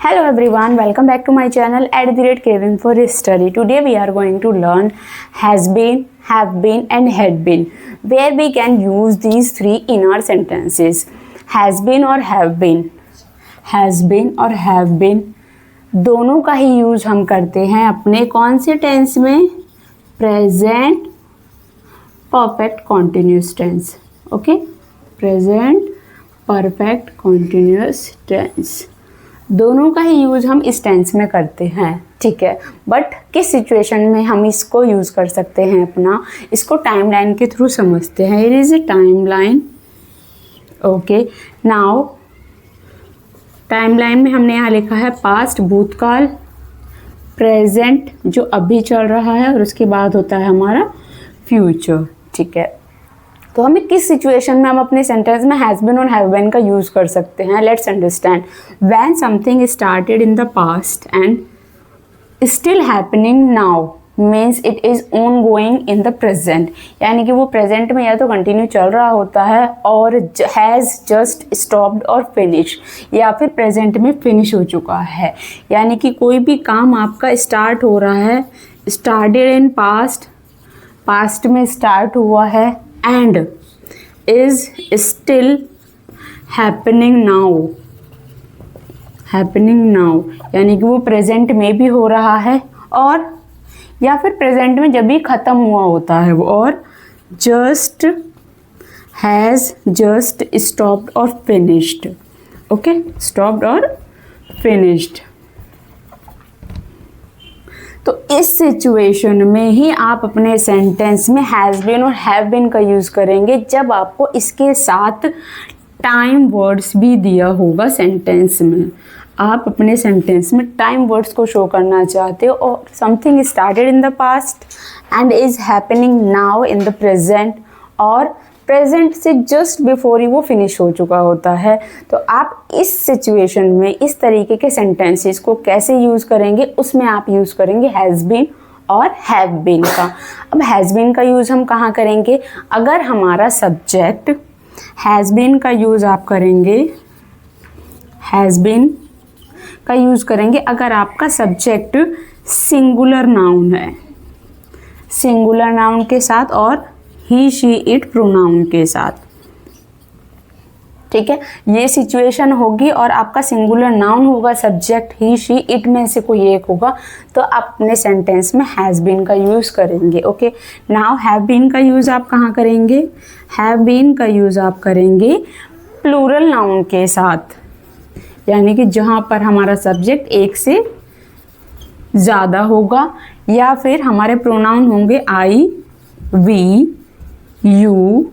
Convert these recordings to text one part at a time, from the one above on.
Hello everyone, welcome back to my channel @Craving for Study. Today we are going to learn has been, have been and had been, where we can use these three in our sentences. Has been और have been, has been और have been दोनों का ही use हम करते हैं अपने कौन से टेंस में? Present perfect continuous tense. Okay, present perfect continuous tense दोनों का ही यूज हम इस टेंस में करते हैं. ठीक है, बट किस सिचुएशन में हम इसको यूज कर सकते हैं अपना, इसको टाइमलाइन के थ्रू समझते हैं. It is a timeline. Okay, now timeline में हमने यहाँ लिखा है पास्ट, भूतकाल, प्रेजेंट जो अभी चल रहा है और उसके बाद होता है हमारा फ्यूचर. ठीक है, तो हमें किस सिचुएशन में हम अपने सेंटेंस में हैज़ बीन और हैव बीन का यूज़ कर सकते हैं. Let's understand. When something started in the past and still happening now means it is on going in the present. यानी कि वो प्रेजेंट में या तो कंटिन्यू चल रहा होता है और हैज़ जस्ट स्टॉप्ड और फिनिश, या फिर प्रेजेंट में फिनिश हो चुका है. यानी कि कोई भी काम आपका स्टार्ट हो रहा है, स्टार्टेड इन पास्ट, पास्ट में स्टार्ट हुआ है, and is still happening now यानी कि वो प्रेजेंट में भी हो रहा है और या फिर प्रेजेंट में जब भी ख़त्म हुआ होता है वो, और जस्ट हैज़ जस्ट स्टॉप्ड और फिनिश्ड. ओके, स्टॉप्ड और फिनिश्ड. तो इस सिचुएशन में ही आप अपने सेंटेंस में हैज़ बीन और हैव बीन का यूज़ करेंगे जब आपको इसके साथ टाइम वर्ड्स भी दिया होगा सेंटेंस में. आप अपने सेंटेंस में टाइम वर्ड्स को शो करना चाहते हो और something started in the past and is happening now in the present, और प्रेजेंट से जस्ट बिफोर ही वो फिनिश हो चुका होता है. तो आप इस सिचुएशन में इस तरीके के सेंटेंसेस को कैसे यूज़ करेंगे, उसमें आप यूज़ करेंगे हैज़ बीन और हैव बीन का. अब हैज़ बीन का यूज़ हम कहाँ करेंगे? अगर हमारा सब्जेक्ट, हैज़ बीन का यूज़ आप करेंगे, हैज़ बीन का यूज़ करेंगे अगर आपका सब्जेक्ट सिंगुलर नाउन है, सिंगुलर नाउन के साथ और ही शी इट प्रोनाउन के साथ. ठीक है, ये सिचुएशन होगी और आपका सिंगुलर नाउन होगा, सब्जेक्ट ही शी इट में से कोई एक होगा, तो आप अपने सेंटेंस में हैज़ बीन का यूज़ करेंगे. ओके, नाउ हैव बीन का यूज़ आप कहाँ करेंगे? हैव बीन का यूज़ आप करेंगे प्लूरल नाउन के साथ, यानी कि जहाँ पर हमारा सब्जेक्ट एक से ज़्यादा होगा या फिर हमारे प्रोनाउन होंगे आई, वी, यू,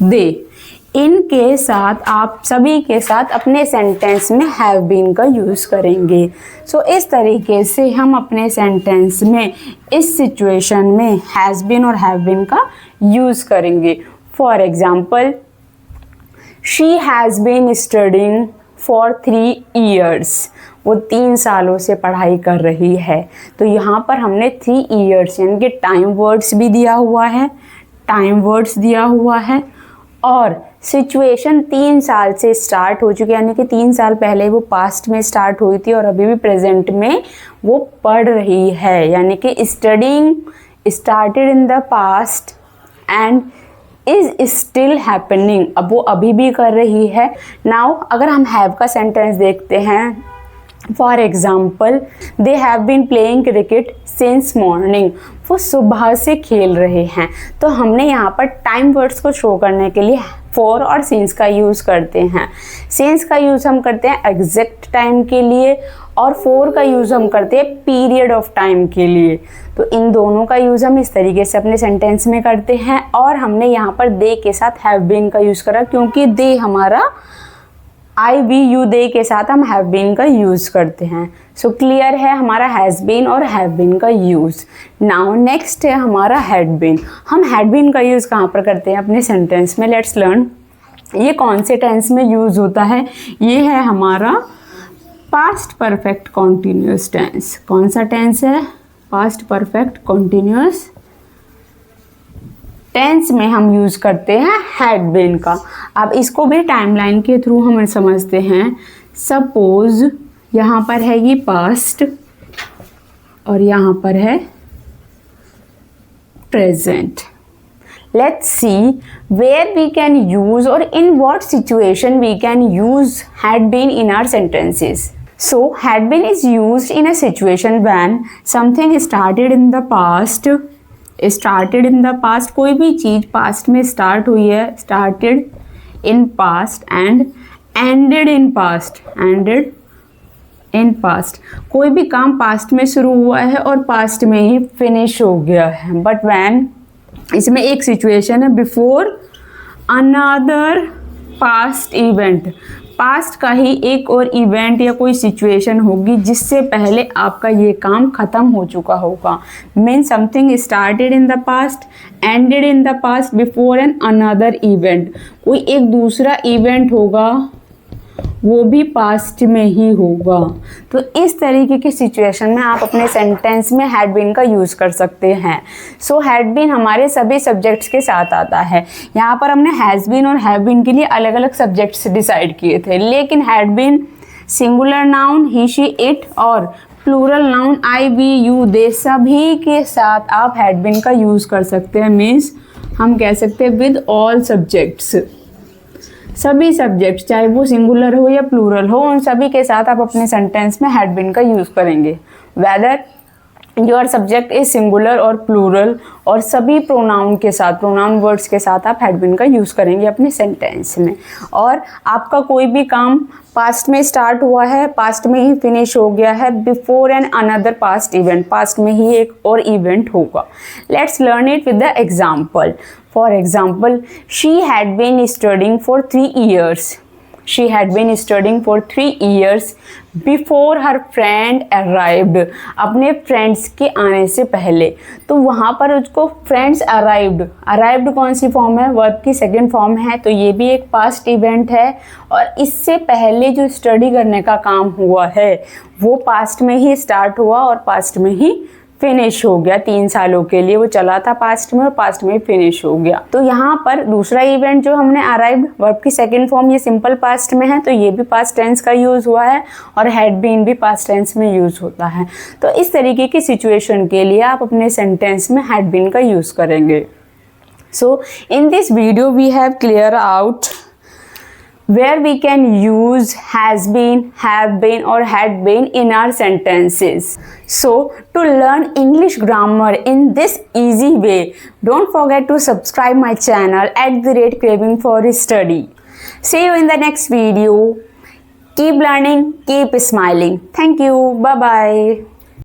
दे. इनके साथ आप सभी के साथ अपने सेंटेंस में हैव बीन का यूज़ करेंगे. सो इस तरीके से हम अपने सेंटेंस में इस सिचुएशन में हैज़ बीन और हैव बीन का यूज़ करेंगे. For example, she has been studying for 3 years. वो 3 सालों से पढ़ाई कर रही है. तो यहाँ पर हमने 3 years यानी कि टाइम वर्ड्स भी दिया हुआ है, टाइम वर्ड्स दिया हुआ है, और सिचुएशन 3 साल से स्टार्ट हो चुकी है, यानी कि 3 साल पहले वो पास्ट में स्टार्ट हुई थी और अभी भी प्रेजेंट में वो पढ़ रही है. यानी कि studying started in the past and is still happening, अब वो अभी भी कर रही है. नाउ अगर हम हैव का सेंटेंस देखते हैं, for example, they have been playing cricket since morning. वो सुबह से खेल रहे हैं. तो हमने यहाँ पर टाइम वर्ड्स को शो करने के लिए फॉर और सिंस का यूज़ करते हैं. सिंस का यूज़ हम करते हैं एग्जैक्ट टाइम के लिए और फॉर का यूज़ हम करते हैं पीरियड ऑफ टाइम के लिए. तो इन दोनों का यूज़ हम इस तरीके से अपने सेंटेंस में करते हैं. और हमने यहाँ पर दे के साथ हैव बीन का यूज़ करा क्योंकि दे हमारा आई, वी, यू, दे के साथ हम हैव बीन का यूज़ करते हैं. सो क्लियर है हमारा हैज़ बीन और हैव बीन का यूज़. नाउ नेक्स्ट है हमारा हैड बीन. हम हैड बीन का यूज़ कहाँ पर करते हैं अपने सेंटेंस में? Let's learn. ये कौन से टेंस में यूज़ होता है? ये है हमारा पास्ट परफेक्ट कॉन्टिन्यूस टेंस. कौन सा टेंस है? पास्ट परफेक्ट कॉन्टिन्यूस टेंस में हम यूज़ करते हैं हैड बीन का. अब इसको भी टाइमलाइन के थ्रू हम समझते हैं. सपोज यहाँ पर है ये पास्ट और यहाँ पर है present. Let's see where we can use or in what situation we can use had been in our sentences. So had been is used in a situation when something started in the past. Started in the past, कोई भी चीज़ past में start हुई है, started in past and ended in past. Ended in past. कोई भी काम past में शुरू हुआ है और past में ही finish हो गया है. But when इसमें एक सिचुएशन है before another past event. Past का ही एक और इवेंट या कोई सिचुएशन होगी जिससे पहले आपका ये काम ख़त्म हो चुका होगा. Mean something started in the past, ended in the past, before an another event. कोई एक दूसरा इवेंट होगा वो भी पास्ट में ही होगा. तो इस तरीके की सिचुएशन में आप अपने सेंटेंस में हैड बीन का यूज़ कर सकते हैं. सो हैड बीन हमारे सभी सब्जेक्ट्स के साथ आता है. यहाँ पर हमने हैज़ बीन और हैव बीन के लिए अलग अलग सब्जेक्ट्स डिसाइड किए थे, लेकिन had been singular noun he she it और plural noun I we you they सभी के साथ आप हैड बीन का यूज़ कर सकते हैं. मीन्स हम कह सकते हैं विद ऑल सब्जेक्ट्स. सभी सब्जेक्ट चाहे वो सिंगुलर हो या प्लूरल हो, उन सभी के साथ आप अपने सेंटेंस में हैड बीन का यूज़ करेंगे. Whether your subject is singular और प्लूरल, और सभी प्रोनाउन के साथ, प्रोनाउन वर्ड्स के साथ आप हैड बीन का यूज़ करेंगे अपने सेंटेंस में. और आपका कोई भी काम पास्ट में स्टार्ट हुआ है, पास्ट में ही फिनिश हो गया है, before an another past event, past में ही एक और इवेंट होगा. Let's learn it with the example. For example, she had been studying for 3 years. She had been studying for 3 years before her friend arrived. अपने friends के आने से पहले. तो वहाँ पर उसको फ्रेंड्स अराइव्ड. अराइव्ड कौन सी फॉर्म है? वर्ब की सेकेंड फॉर्म है. तो ये भी एक पास्ट इवेंट है. और इससे पहले जो स्टडी करने का काम हुआ है वो पास्ट में ही स्टार्ट हुआ और पास्ट में ही फिनिश हो गया. 3 सालों के लिए वो चला था पास्ट में और पास्ट में फिनिश हो गया. तो यहाँ पर दूसरा इवेंट जो हमने अराइव्ड, वर्ब की सेकंड फॉर्म, ये सिंपल पास्ट में है, तो ये भी पास्ट टेंस का यूज़ हुआ है और हैड बीन भी पास्ट टेंस में यूज़ होता है. तो इस तरीके की सिचुएशन के लिए आप अपने सेंटेंस में हैड बीन का यूज़ करेंगे. So in this video we have clear out where we can use has been, have been or had been in our sentences. So to learn English grammar in this easy way, don't forget to subscribe my channel @Craving for Study. See you in the next video. Keep learning, keep smiling. Thank you. Bye bye.